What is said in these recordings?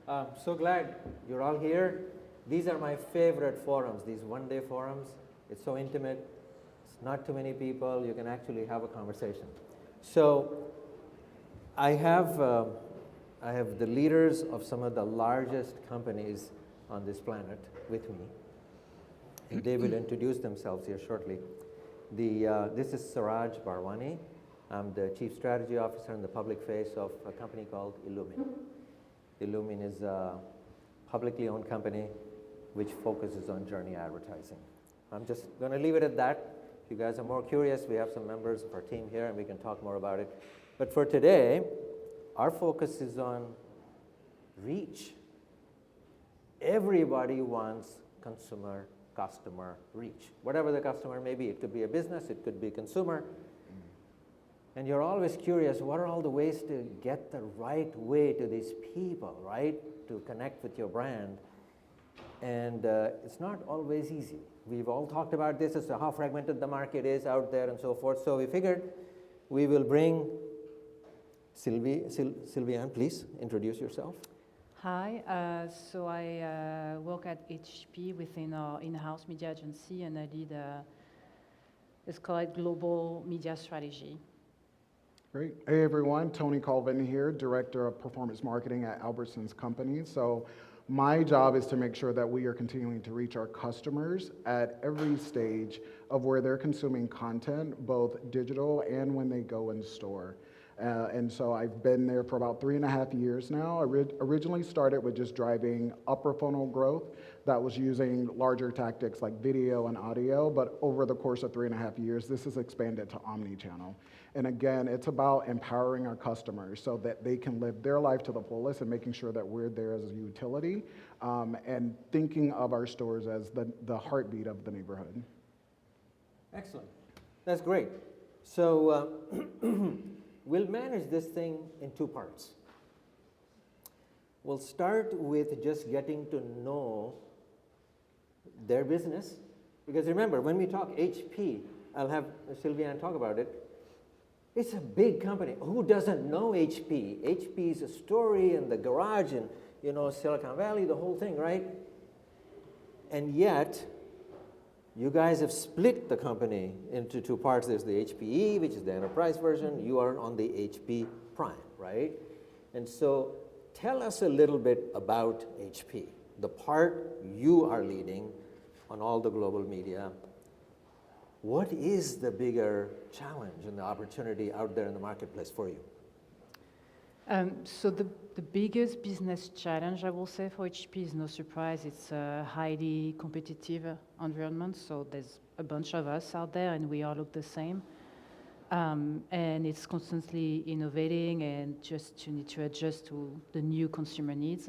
I'm so glad you're all here. These are my favorite forums, these one-day forums. It's so intimate. It's not too many people. You can actually have a conversation. So I have the leaders of some of the largest companies on this planet with me. And they will introduce themselves here shortly. This is Seraj Bharwani. I'm the Chief Strategy Officer and the public face of a company called Illumin. Illumin is a publicly owned company which focuses on journey advertising. I'm just going to leave it at that. If you guys are more curious, we have some members of our team here and we can talk more about it. But for today, our focus is on reach. Everybody wants customer reach. Whatever the customer may be. It could be a business, it could be a consumer. And you're always curious, what are all the ways to get the right way to these people, right? To connect with your brand. And it's not always easy. We've all talked about this as to how fragmented the market is out there and so forth. So we figured we will bring Sylviane, please introduce yourself. Hi, so I work at HP within our in-house media agency, and I lead it's called Global Media Strategy. Great. Hey everyone, Tony Colvin here, Director of Performance Marketing at Albertsons Company. So my job is to make sure that we are continuing to reach our customers at every stage of where they're consuming content, both digital and when they go in store. And so I've been there for about 3.5 years now. I originally started with just driving upper funnel growth that was using larger tactics like video and audio, but over the course of 3.5 years, this has expanded to omni-channel. And again, it's about empowering our customers so that they can live their life to the fullest and making sure that we're there as a utility and thinking of our stores as the heartbeat of the neighborhood. Excellent. That's great. So we'll manage this thing in two parts. We'll start with just getting to know their business. Because remember, when we talk HP, I'll have Sylviane talk about it. It's a big company. Who doesn't know HP? HP is a story in the garage in, Silicon Valley, the whole thing, right? And yet, you guys have split the company into two parts. There's the HPE, which is the enterprise version. You are on the HP Prime, right? And so tell us a little bit about HP, the part you are leading on all the global media. What is the bigger challenge and the opportunity out there in the marketplace for you? So the biggest business challenge, I will say, for HP is no surprise. It's a highly competitive environment. So there's a bunch of us out there, and we all look the same. And it's constantly innovating, and just you need to adjust to the new consumer needs.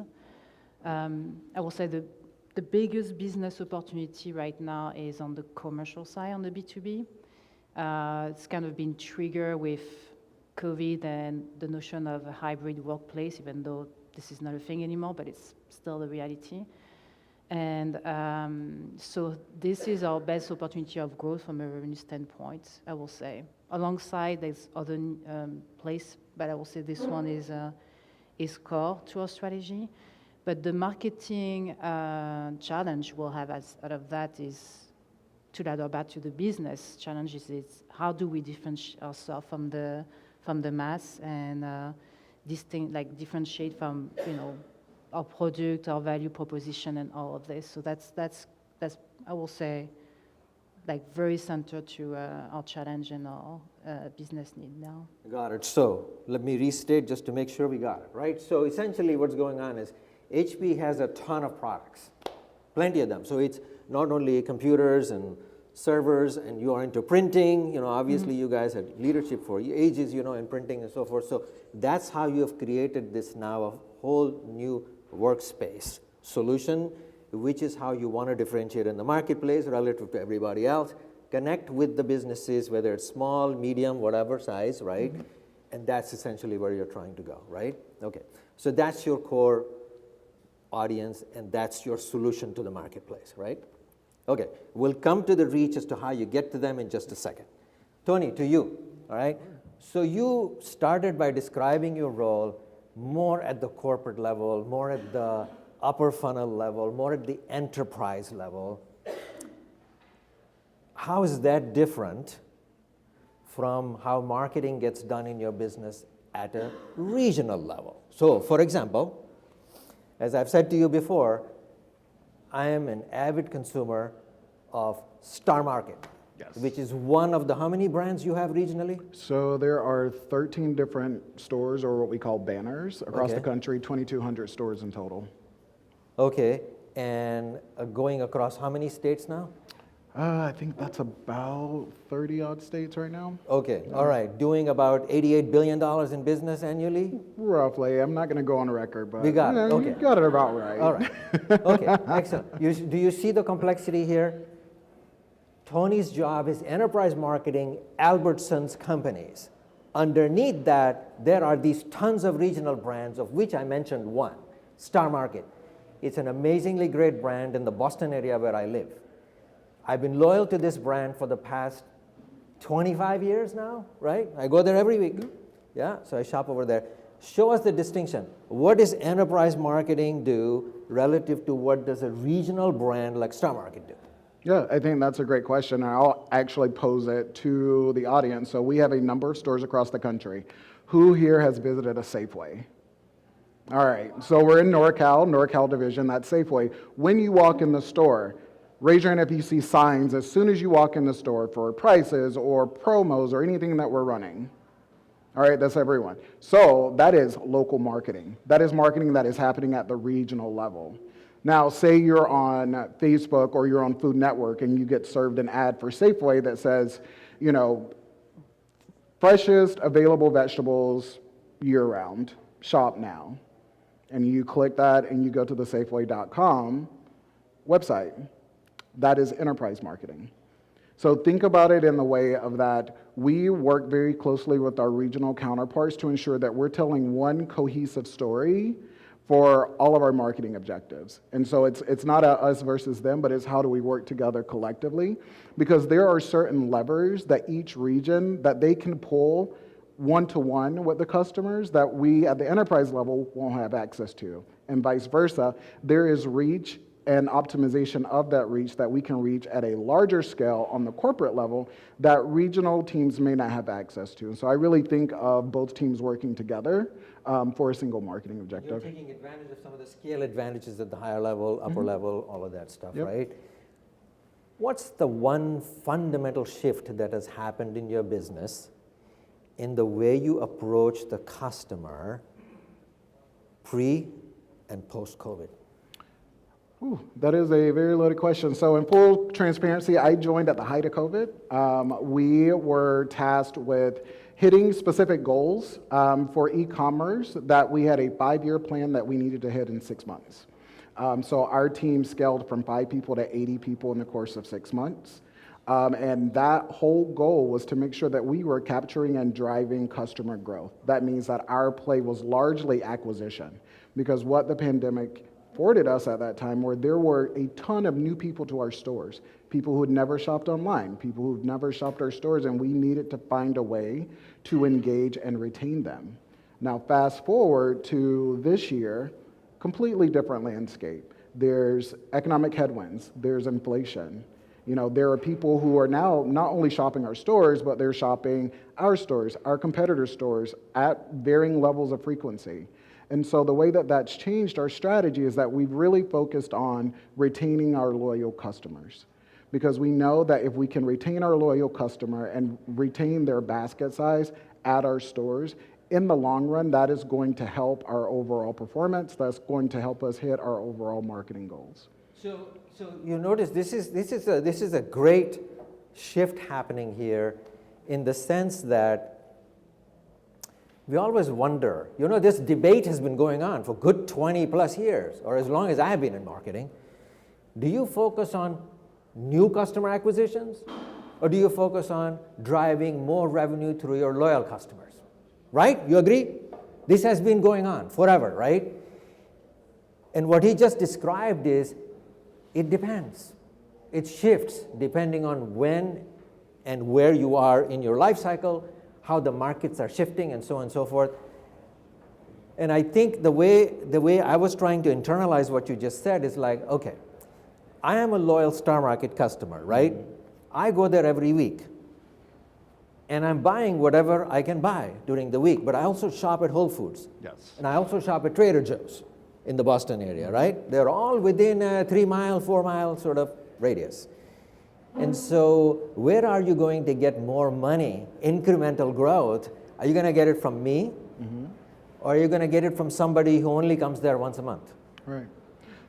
I will say the biggest business opportunity right now is on the commercial side, on the B2B. It's kind of been triggered with COVID and the notion of a hybrid workplace, even though this is not a thing anymore, but it's still a reality. And so this is our best opportunity of growth from a revenue standpoint, I will say. Alongside, there's other place, but I will say this one is core to our strategy. But the marketing challenge we'll have out of that is, to ladder back to the business challenges, is how do we differentiate ourselves from the mass and differentiate from our product, our value proposition, and all of this. So that's I will say very central to our challenge and our business need now. Got it. So let me restate just to make sure we got it, right? So essentially what's going on is HP has a ton of products, plenty of them. So it's not only computers and servers, and you are into printing. Obviously you guys had leadership for ages, in printing and so forth. So that's how you have created this now a whole new workspace solution, which is how you want to differentiate in the marketplace relative to everybody else. Connect with the businesses, whether it's small, medium, whatever size, right? And that's essentially where you're trying to go, right? Okay. So that's your core audience, and that's your solution to the marketplace, right? Okay, we'll come to the reach as to how you get to them in just a second. Tony, to you, all right? So you started by describing your role more at the corporate level, more at the upper funnel level, more at the enterprise level. How is that different from how marketing gets done in your business at a regional level? So, for example, as I've said to you before, I am an avid consumer of Star Market, Yes. which is one of the, how many brands you have regionally? So there are 13 different stores, or what we call banners, across the Okay. country, 2,200 stores in total. Okay, and going across how many states now? I think that's about 30 odd states right now. Okay, all right, doing about $88 billion in business annually? Roughly. I'm not going to go on record, but We got it, okay. you got it about right. All right, okay, excellent. Do you see the complexity here? Tony's job is enterprise marketing, Albertsons companies. Underneath that, there are these tons of regional brands, of which I mentioned one, Star Market. It's an amazingly great brand in the Boston area where I live. I've been loyal to this brand for the past 25 years now, right? I go there every week. Yeah, so I shop over there. Show us the distinction. What does enterprise marketing do relative to what does a regional brand like Star Market do? Yeah, I think that's a great question. I'll actually pose it to the audience. So we have a number of stores across the country. Who here has visited a Safeway? All right, so we're in NorCal division, that's Safeway. When you walk in the store, raise your hand if you see signs as soon as you walk in the store for prices or promos or anything that we're running. All right, that's everyone. So that is local marketing. That is marketing that is happening at the regional level. Now, say you're on Facebook or you're on Food Network and you get served an ad for Safeway that says, you know, freshest available vegetables year-round, shop now. And you click that and you go to the Safeway.com website. That is enterprise marketing. So think about it in the way of that we work very closely with our regional counterparts to ensure that we're telling one cohesive story for all of our marketing objectives. And so it's not a us versus them, but it's how do we work together collectively, because there are certain levers that each region that they can pull one-to-one with the customers that we at the enterprise level won't have access to, and vice versa. There is reach and optimization of that reach that we can reach at a larger scale on the corporate level that regional teams may not have access to. And so I really think of both teams working together for a single marketing You're objective. taking advantage of some of the scale advantages at the higher level, upper level, all of that stuff, Yep. right? What's the one fundamental shift that has happened in your business in the way you approach the customer pre and post-COVID? Ooh, that is a very loaded question. So in full transparency, I joined at the height of COVID. We were tasked with hitting specific goals for e-commerce that we had a 5-year plan that we needed to hit in 6 months. So our team scaled from 5 people to 80 people in the course of 6 months. And that whole goal was to make sure that we were capturing and driving customer growth. That means that our play was largely acquisition, because what the pandemic afforded us at that time were there were a ton of new people to our stores, people who had never shopped online, people who'd never shopped our stores, and we needed to find a way to engage and retain them. Now fast forward to this year, completely different landscape. There's economic headwinds, there's inflation. You know, there are people who are now not only shopping our stores, but they're shopping our stores, our competitor stores at varying levels of frequency. And so the way that that's changed our strategy is that we've really focused on retaining our loyal customers. Because we know that if we can retain our loyal customer and retain their basket size at our stores, in the long run, that is going to help our overall performance. That's going to help us hit our overall marketing goals. So you notice this is a great shift happening here, in the sense that we always wonder, you know, this debate has been going on for good 20 plus years, or as long as I've been in marketing. Do you focus on new customer acquisitions, or do you focus on driving more revenue through your loyal customers? Right? You agree? This has been going on forever, right? And what he just described is, it depends. It shifts depending on when and where you are in your life cycle, how the markets are shifting, and so on and so forth. And I think the way I was trying to internalize what you just said is like, okay, I am a loyal Star Market customer, right? I go there every week. And I'm buying whatever I can buy during the week. But I also shop at Whole Foods. Yes. And I also shop at Trader Joe's in the Boston area, right? They're all within a 3-mile, 4-mile sort of radius. And so where are you going to get more money, incremental growth? Are you going to get it from me? Or are you going to get it from somebody who only comes there once a month? Right.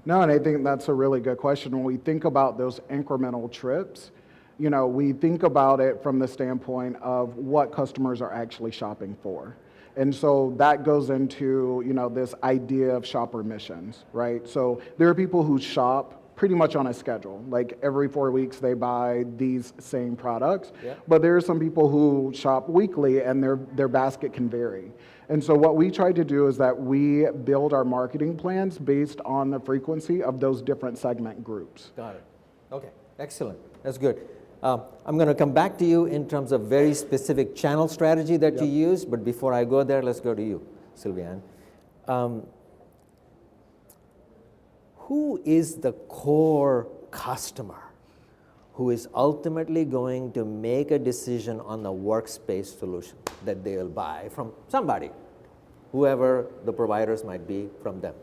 No, and I think that's a really good question. When we think about those incremental trips, you know, we think about it from the standpoint of what customers are actually shopping for. And so that goes into, you know, this idea of shopper missions, right? So there are people who shop pretty much on a schedule. Like every 4 weeks they buy these same products. Yeah. But there are some people who shop weekly and their basket can vary. And so what we try to do is that we build our marketing plans based on the frequency of those different segment groups. Got it. Okay, excellent. That's good. I'm going to come back to you in terms of very specific channel strategy that you use, but before I go there, let's go to you, Sylviane. Who is the core customer who is ultimately going to make a decision on the workspace solution that they'll buy from somebody, whoever the providers might be from them?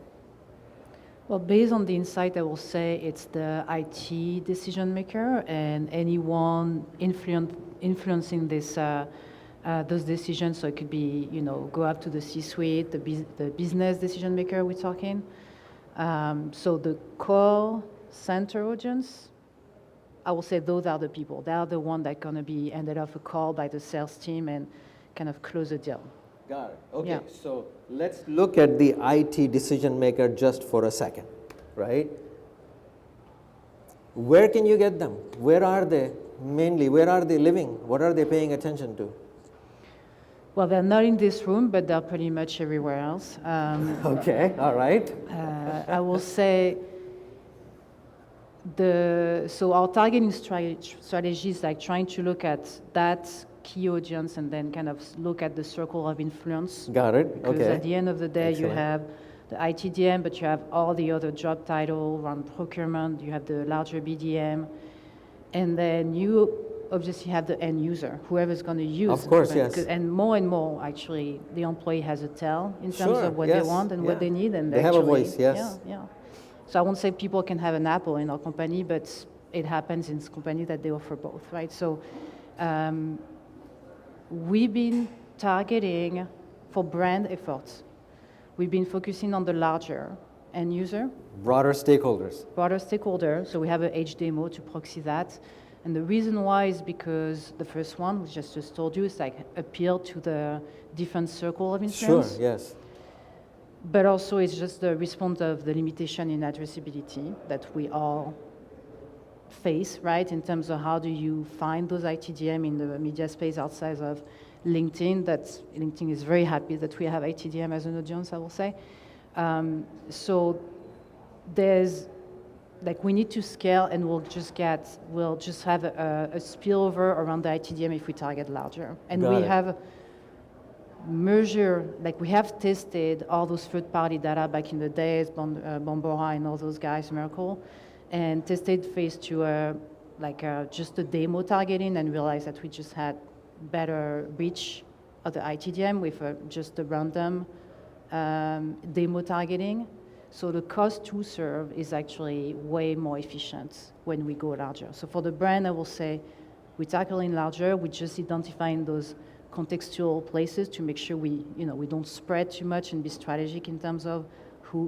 Well, based on the insight, I will say it's the IT decision maker and anyone influencing this, those decisions. So it could be, you know, go up to the C-suite, the business decision maker we're talking. So the call center audience, I will say those are the people. They are the one that going to be ended off a call by the sales team and kind of close a deal. Got it. Okay, Yeah. so let's look at the IT decision maker just for a second, right? Where can you get them? Where are they mainly? Where are they living? What are they paying attention to? Well, they're not in this room, but they're pretty much everywhere else. Okay, all right. I will say so our targeting strategy is like trying to look at that key audience and then kind of look at the circle of influence. Got it. Because Okay. at the end of the day, Excellent. you have the ITDM, but you have all the other job title around procurement, you have the larger BDM, and then you obviously have the end user, whoever's going to use. Of course, it. yes. And more, actually, the employee has a tell in terms Sure, of what yes, they want and yeah. what they need. And They have a actually- voice, yes. Yeah. So I won't say people can have an Apple in our company, but it happens in this company that they offer both, right? So we've been targeting for brand efforts. We've been focusing on the larger end user, Broader stakeholders. broader stakeholder. So we have a H demo to proxy that. And the reason why is because the first one, which I just told you, is like appeal to the different circle of Sure, influence. yes. But also it's just the response of the limitation in addressability that we all face, right? In terms of how do you find those ITDM in the media space outside of LinkedIn. LinkedIn is very happy that we have ITDM as an audience, I will say. So there's, like, we need to scale, and we'll just have a spillover around the ITDM if we target larger. And Got we it. have we have tested all those third-party data back in the days, Bombora and all those guys, Merkle, and tested phase two, just a demo targeting, and realized that we just had better reach of the ITDM with just a random demo targeting. So the cost to serve is actually way more efficient when we go larger. So for the brand, I will say we're tackling larger. We're just identifying those contextual places to make sure we don't spread too much and be strategic in terms of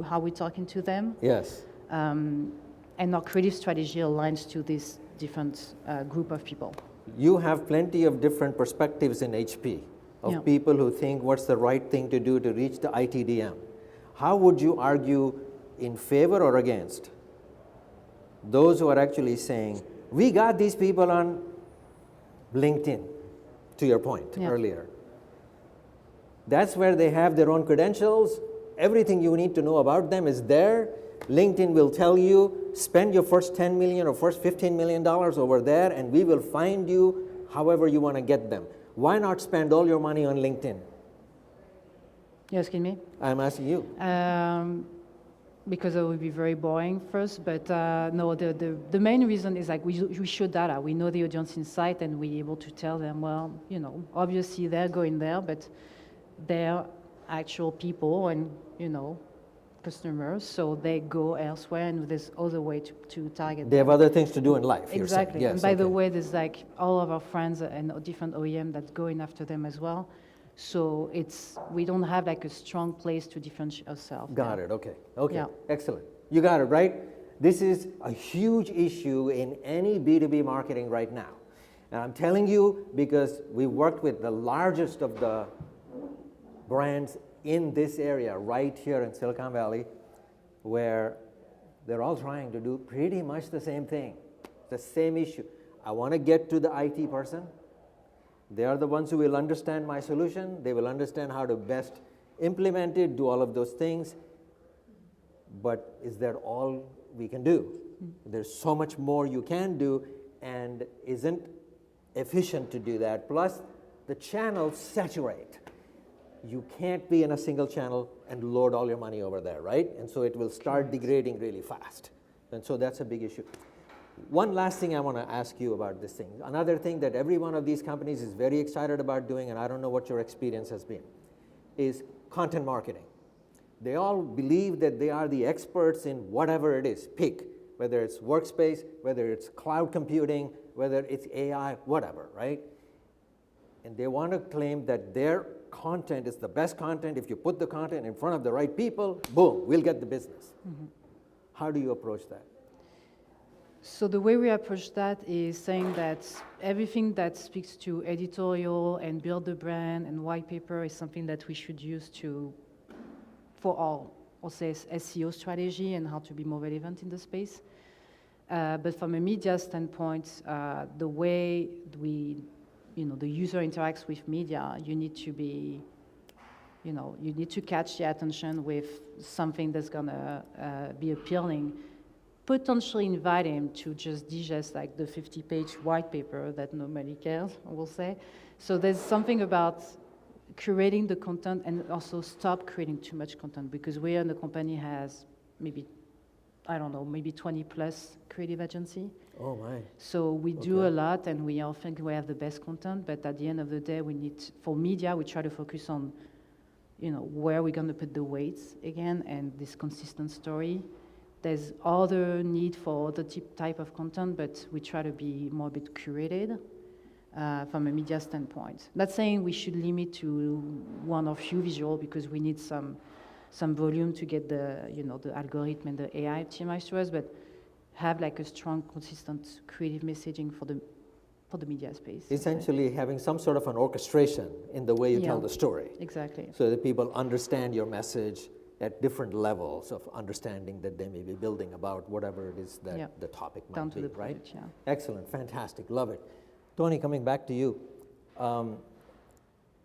how we're talking to them. Yes. And our creative strategy aligns to this different group of people. You have plenty of different perspectives in HP of Yeah. people who think what's the right thing to do to reach the ITDM. How would you argue in favor or against those who are actually saying, we got these people on LinkedIn, to your point earlier. That's where they have their own credentials. Everything you need to know about them is there. LinkedIn will tell you, spend your first $10 million or first $15 million over there, and we will find you however you want to get them. Why not spend all your money on LinkedIn? You asking me? I'm asking you. Because it would be very boring first, but no, the main reason is like we show data. We know the audience insight, and we're able to tell them, well, you know, obviously they're going there, but they're actual people and, you know, customers, so they go elsewhere, and there's other way to target They have them. other things to do in life. You're saying. Exactly. Yes, And by the okay. way, there's like all of our friends and different OEM that's going after them as well. So we don't have like a strong place to differentiate ourselves. Got it. Okay. Okay. Yeah. Excellent. You got it right. This is a huge issue in any B2B marketing right now. And I'm telling you because we worked with the largest of the brands in this area right here in Silicon Valley, where they're all trying to do pretty much the same thing, the same issue. I want to get to the IT person. They are the ones who will understand my solution. They will understand how to best implement it, do all of those things. But is that all we can do? There's so much more you can do and isn't efficient to do that. Plus, the channels saturate. You can't be in a single channel and load all your money over there, right? And so it will start degrading really fast. And so that's a big issue. One last thing I want to ask you about this thing. Another thing that every one of these companies is very excited about doing, and I don't know what your experience has been, is content marketing. They all believe that they are the experts in whatever it is, pick, whether it's workspace, whether it's cloud computing, whether it's AI, whatever, right? And they want to claim that their content is the best content. If you put the content in front of the right people, boom, we'll get the business. Mm-hmm. How do you approach that? So the way we approach that is saying that everything that speaks to editorial and build the brand and white paper is something that we should use for our, I'll say, SEO strategy and how to be more relevant in the space. But from a media standpoint, the way the user interacts with media, you need to be, you need to catch the attention with something that's gonna be appealing. Potentially invite him to just digest like the 50-page white paper that nobody cares, I will say. So there's something about curating the content and also stop creating too much content, because we in the company has maybe 20 plus creative agency. Oh my. So we do a lot and we all think we have the best content, but at the end of the day, for media, we try to focus on, where we're gonna put the weights again and this consistent story. There's other need for other type of content, but we try to be more a bit curated from a media standpoint. Not saying we should limit to one or few visual, because we need some volume to get the algorithm and the AI optimized to us, but have like a strong, consistent creative messaging for the media space. Essentially having some sort of an orchestration in the way you tell the story. Exactly. So that people understand your message at different levels of understanding that they may be building about whatever it is that the topic might down be, to the right? product, yeah. Excellent, fantastic, love it. Tony, coming back to you.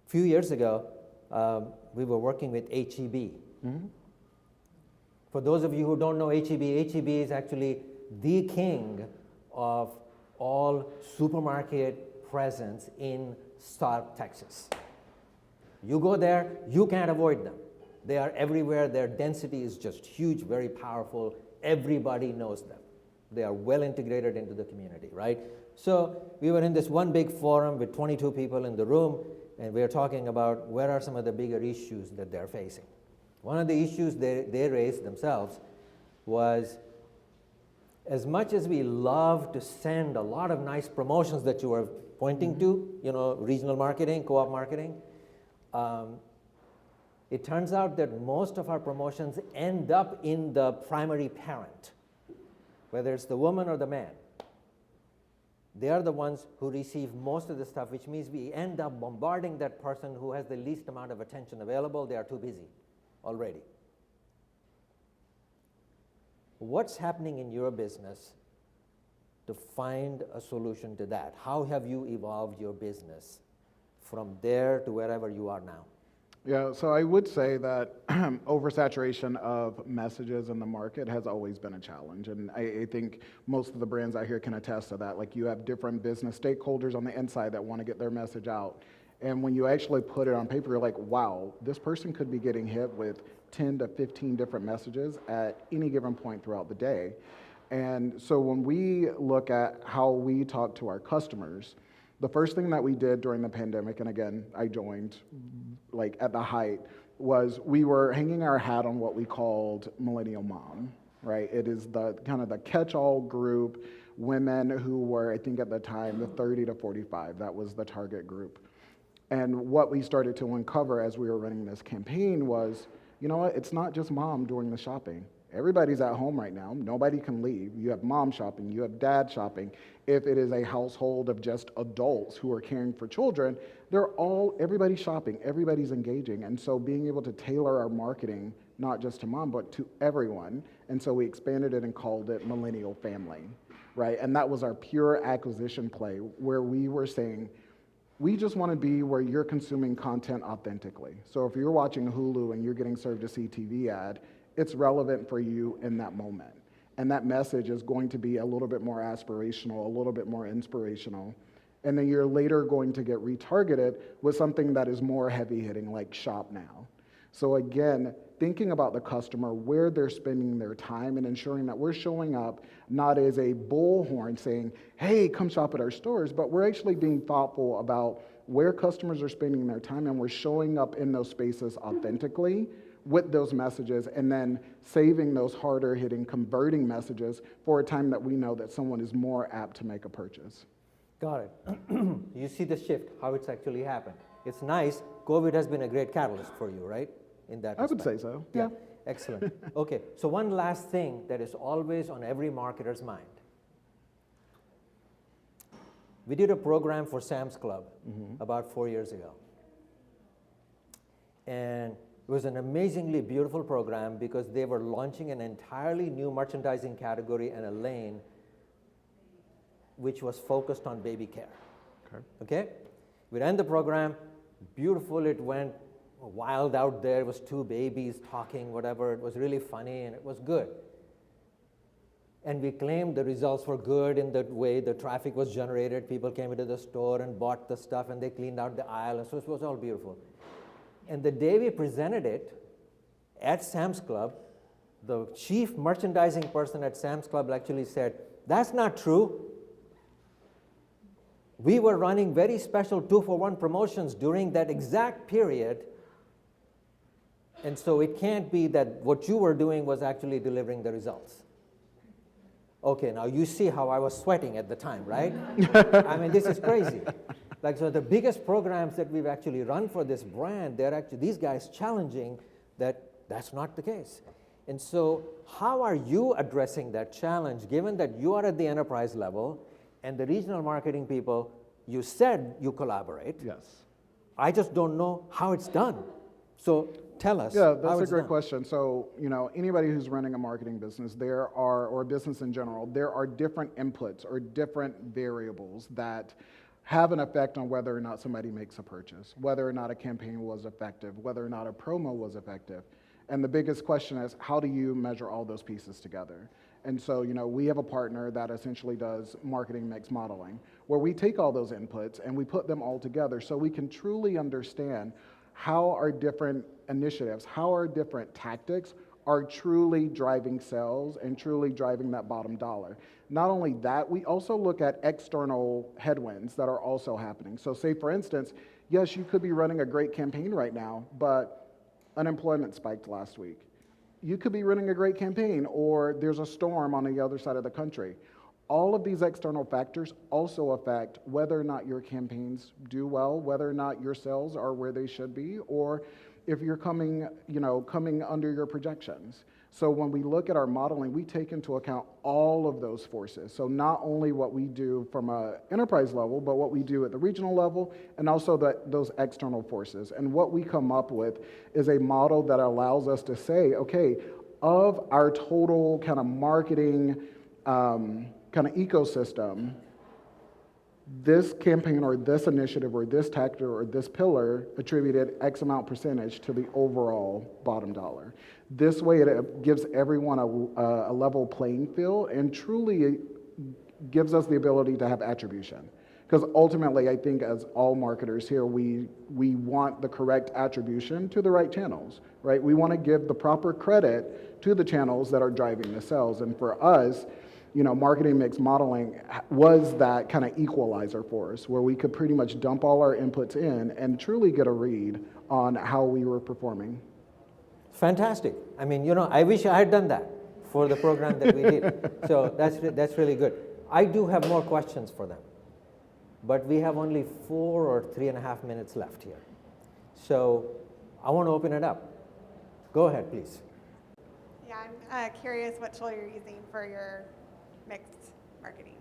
Few years ago, we were working with HEB. Mm-hmm. For those of you who don't know HEB is actually the king of all supermarket presence in South Texas. You go there, you can't avoid them. They are everywhere. Their density is just huge, very powerful. Everybody knows them. They are well integrated into the community, right? So we were in this one big forum with 22 people in the room, and we were talking about what are some of the bigger issues that they're facing. One of the issues they raised themselves was, as much as we love to send a lot of nice promotions that you were pointing to, regional marketing, co-op marketing, it turns out that most of our promotions end up in the primary parent, whether it's the woman or the man. They are the ones who receive most of the stuff, which means we end up bombarding that person who has the least amount of attention available. They are too busy already. What's happening in your business to find a solution to that? How have you evolved your business from there to wherever you are now? Yeah, so I would say that oversaturation of messages in the market has always been a challenge. And I think most of the brands out here can attest to that. Like, you have different business stakeholders on the inside that want to get their message out. And when you actually put it on paper, you're like, wow, this person could be getting hit with 10 to 15 different messages at any given point throughout the day. And so when we look at how we talk to our customers, the first thing that we did during the pandemic, and again, I joined like at the height, was we were hanging our hat on what we called millennial mom, right? It is the kind of the catch-all group, women who were, I think at the time, the 30 to 45, that was the target group. And what we started to uncover as we were running this campaign was, you know what, it's not just mom doing the shopping. Everybody's at home right now. Nobody can leave. You have mom shopping. You have dad shopping. If it is a household of just adults who are caring for children, everybody's shopping. Everybody's engaging. And so being able to tailor our marketing, not just to mom, but to everyone. And so we expanded it and called it Millennial Family, right? And that was our pure acquisition play where we were saying, we just want to be where you're consuming content authentically. So if you're watching Hulu and you're getting served a CTV ad, it's relevant for you in that moment. And that message is going to be a little bit more aspirational, a little bit more inspirational. And then you're later going to get retargeted with something that is more heavy hitting, like shop now. So again, thinking about the customer, where they're spending their time, and ensuring that we're showing up not as a bullhorn saying, hey, come shop at our stores, but we're actually being thoughtful about where customers are spending their time, and we're showing up in those spaces authentically with those messages, and then saving those harder hitting converting messages for a time that we know that someone is more apt to make a purchase. Got it. You see the shift, how it's actually happened. It's nice. COVID has been a great catalyst for you, right? In that I would respect. say so. Yeah. Excellent. Okay, so one last thing that is always on every marketer's mind. We did a program for Sam's Club about 4 years ago. And it was an amazingly beautiful program because they were launching an entirely new merchandising category and a lane which was focused on baby care. Okay? We ran the program, beautiful, it went wild out there. It was two babies talking, whatever. It was really funny and it was good. And we claimed the results were good in the way the traffic was generated. People came into the store and bought the stuff and they cleaned out the aisle, and so it was all beautiful. And the day we presented it at Sam's Club, the chief merchandising person at Sam's Club actually said, that's not true. We were running very special 2-for-1 promotions during that exact period. And so it can't be that what you were doing was actually delivering the results. Okay, now you see how I was sweating at the time, right? I mean, this is crazy. Like, so the biggest programs that we've actually run for this brand, they're actually, these guys challenging that that's not the case. And so how are you addressing that challenge, given that you are at the enterprise level and the regional marketing people, you said you collaborate. Yes. I just don't know how it's done. So tell us. Yeah, that's how a it's great done. question. So, you know, anybody who's running a marketing business, or a business in general, there are different inputs or different variables that have an effect on whether or not somebody makes a purchase, whether or not a campaign was effective, whether or not a promo was effective. And the biggest question is, how do you measure all those pieces together? And so, you know, we have a partner that essentially does marketing mix modeling, where we take all those inputs and we put them all together so we can truly understand how our different initiatives, how our different tactics are truly driving sales and truly driving that bottom dollar. Not only that, we also look at external headwinds that are also happening. So say, for instance, yes, you could be running a great campaign right now, but unemployment spiked last week. You could be running a great campaign, or there's a storm on the other side of the country. All of these external factors also affect whether or not your campaigns do well, whether or not your sales are where they should be, or if you're coming under your projections. So when we look at our modeling, we take into account all of those forces. So not only what we do from an enterprise level, but what we do at the regional level, and also those external forces. And what we come up with is a model that allows us to say, okay, of our total kind of marketing kind of ecosystem, this campaign or this initiative or this tactic or this pillar attributed X amount percentage to the overall bottom dollar. This way it gives everyone a level playing field and truly gives us the ability to have attribution. Because ultimately, I think as all marketers here, we want the correct attribution to the right channels, right? We want to give the proper credit to the channels that are driving the sales. And for us, marketing mix modeling was that kind of equalizer for us, where we could pretty much dump all our inputs in and truly get a read on how we were performing. Fantastic. I mean, I wish I had done that for the program that we did. So that's really good. I do have more questions for them, but we have only 4 or 3.5 minutes left here. So I want to open it up. Go ahead, please. Yeah, I'm curious what tool you're using for your mixed marketing.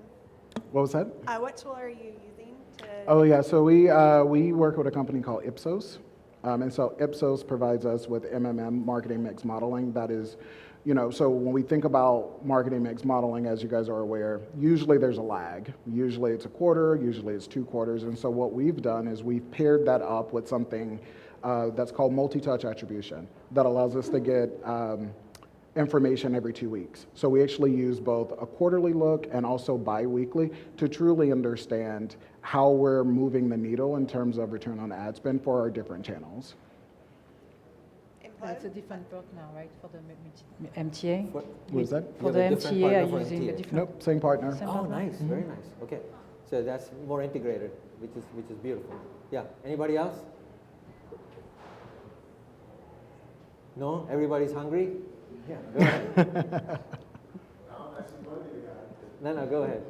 What was that? What tool are you using to? Oh yeah, so we work with a company called Ipsos, and so Ipsos provides us with marketing mix modeling. That is, so when we think about marketing mix modeling, as you guys are aware, usually there's a lag. Usually it's a quarter, usually it's 2 quarters, and so what we've done is we've paired that up with something that's called multi-touch attribution that allows us to get information every 2 weeks. So we actually use both a quarterly look and also bi-weekly to truly understand how we're moving the needle in terms of return on ad spend for our different channels. It's a different part now, right, for the MTA? What was that? For the MTA, are you using a different? Nope, same partner. Same Oh, partner? nice, very nice. Okay, so that's more integrated, which is beautiful. Yeah, anybody else? No, everybody's hungry? Yeah, go ahead. No, go ahead.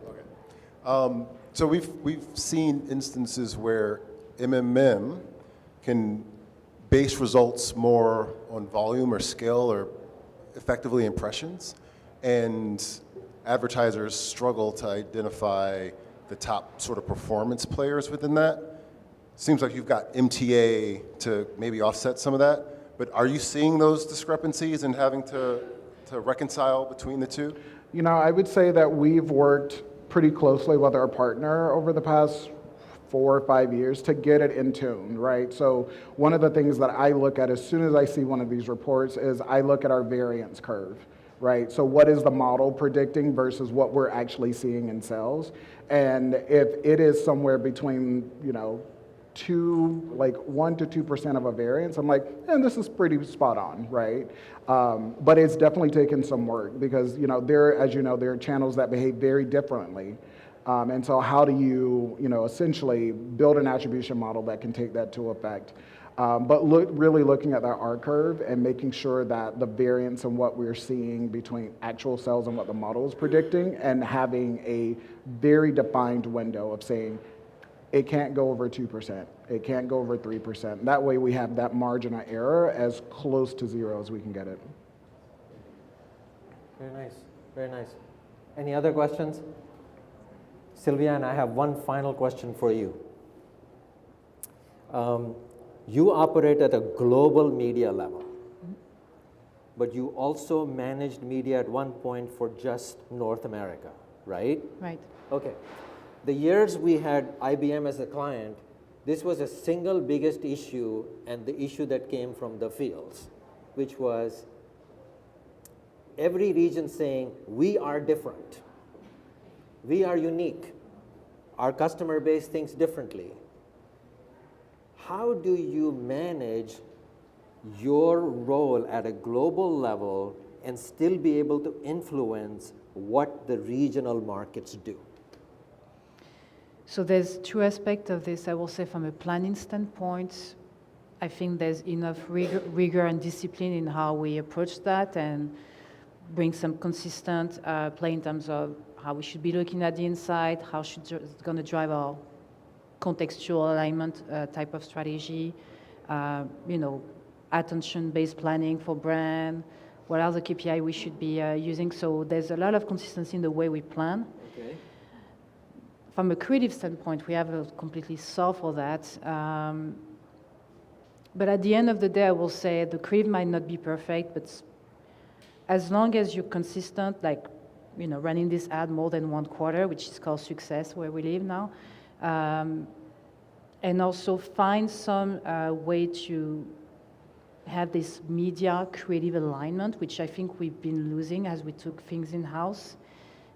Okay. So we've seen instances where MMM can base results more on volume or scale or effectively impressions, and advertisers struggle to identify the top sort of performance players within that. Seems like you've got MTA to maybe offset some of that, but are you seeing those discrepancies and having to reconcile between the two? I would say that we've worked pretty closely with our partner over the past 4 or 5 years to get it in tune, right? So one of the things that I look at as soon as I see one of these reports is I look at our variance curve, right? So what is the model predicting versus what we're actually seeing in sales? And if it is somewhere between, 1 to 2% of a variance, I'm like, this is pretty spot on, right? But it's definitely taken some work because, there are channels that behave very differently. And so how do you, essentially build an attribution model that can take that to effect? But really looking at that R curve and making sure that the variance and what we're seeing between actual sales and what the model is predicting, and having a very defined window of saying, it can't go over 2%, it can't go over 3%. That way we have that margin of error as close to 0 as we can get it. Very nice, very nice. Any other questions? Sylviane, I have one final question for you. You operate at a global media level, but you also managed media at one point for just North America, right? Right. Okay. The years we had IBM as a client, this was a single biggest issue, and the issue that came from the fields, which was every region saying, we are different. We are unique. Our customer base thinks differently. How do you manage your role at a global level and still be able to influence what the regional markets do? So there's 2 aspects of this. I will say from a planning standpoint, I think there's enough rigor and discipline in how we approach that and bring some consistent play in terms of how we should be looking at the insight, how it's going to drive our contextual alignment type of strategy, attention-based planning for brand, what are the KPI we should be using. So there's a lot of consistency in the way we plan. Okay. From a creative standpoint, we haven't completely solved for that. But at the end of the day, I will say the creative might not be perfect, but as long as you're consistent, running this ad more than 1 quarter, which is called success where we live now, and also find some way to have this media creative alignment, which I think we've been losing as we took things in-house,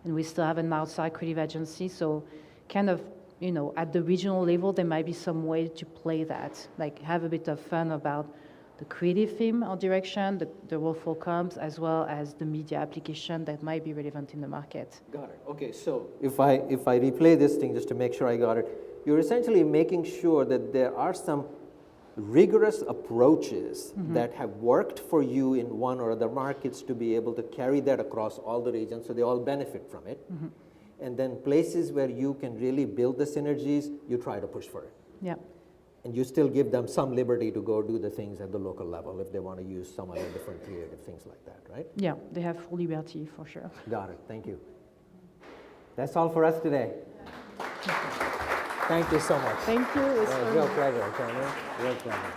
and we still have an outside creative agency. So kind of you know, at the regional level, there might be some way to play that, like have a bit of fun about the creative theme or direction, the role for comms, as well as the media application that might be relevant in the market. Got it. Okay, so if I replay this thing just to make sure I got it, you're essentially making sure that there are some rigorous approaches that have worked for you in one or other markets to be able to carry that across all the regions so they all benefit from it. And then places where you can really build the synergies, you try to push for it. Yeah. And you still give them some liberty to go do the things at the local level if they want to use some other different creative things like that, right? Yeah, they have full liberty for sure. Got it. Thank you. That's all for us today. Thank you so much. Thank you. It's It was a real pleasure, Tony. Real pleasure.